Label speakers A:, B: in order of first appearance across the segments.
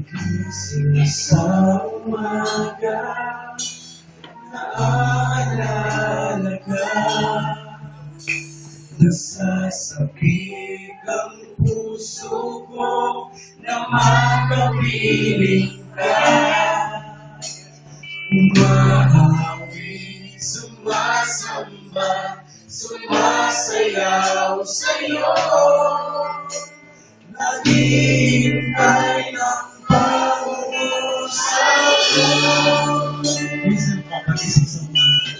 A: Gising sa umaga, naaalala ka, nasasabik ang puso ko na makapiling ka. Umahawi, sumasamba, sumasayaw sa'yo, naghihintay ng pag-uusap mo. Minsan pa, pagising sa umaga.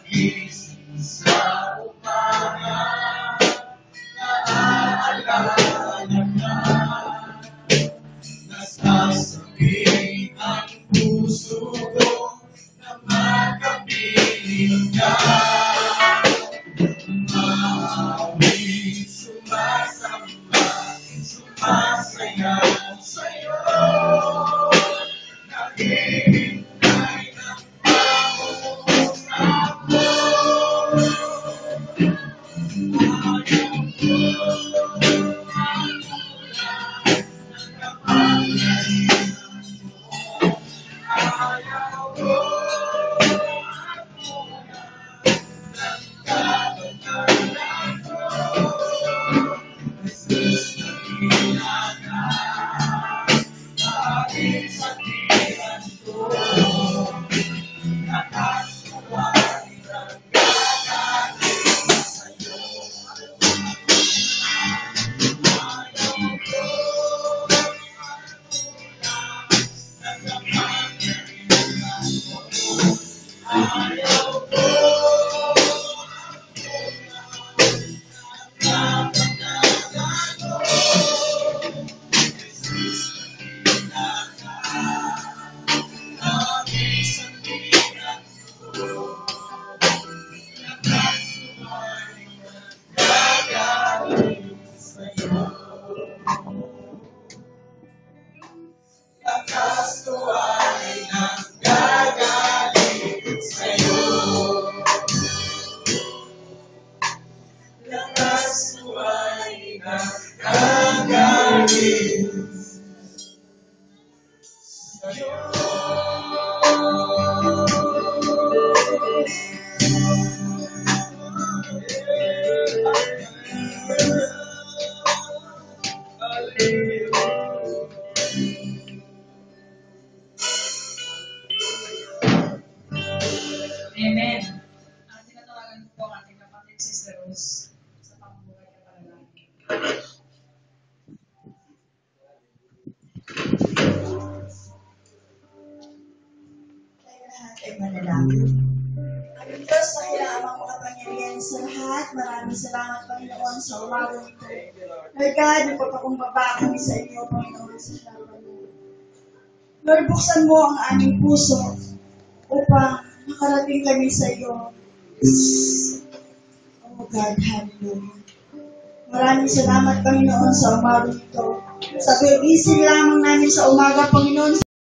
A: Pagising sa umaga, naaalala ka, nasasabik ang puso ko na makapiling ka. Umahawi, sumasamba, sumasayaw sa'yo, naghihintay ng pag-uusap mo. Ayaw ko, nagkakatalan ko, Jesus na ginaka, aking sabihan ko, nakasuway ng gagaling sa'yo. Ayaw ko, ayaw ko, aking sabihan ko, nakasuway ng gagaling sa'yo. Nakasuway ng gagaling sa'yo. Nakasuway ng gagaling sa'yo.
B: Amen. Tinatawagan ko ang ating kapatid, Sister Rose, sa pamumuhay at panalangin.
C: Tayo lahat ay manalangin. Aming Diyos, nakilaamang makapangyarihan sa lahat. Maraming salamat, Panginoon, sa umagang ito. Lord God, nagpapakumbaba kami sa inyo, Panginoon, sa harapan mo. Lord, buksan mo ang aming puso upang makarating kami sa iyo. Oh God, hallelujah. Maraming salamat, Paginoon, sa umagang ito. Sa gigising lamang namin sa umaga, Panginoon,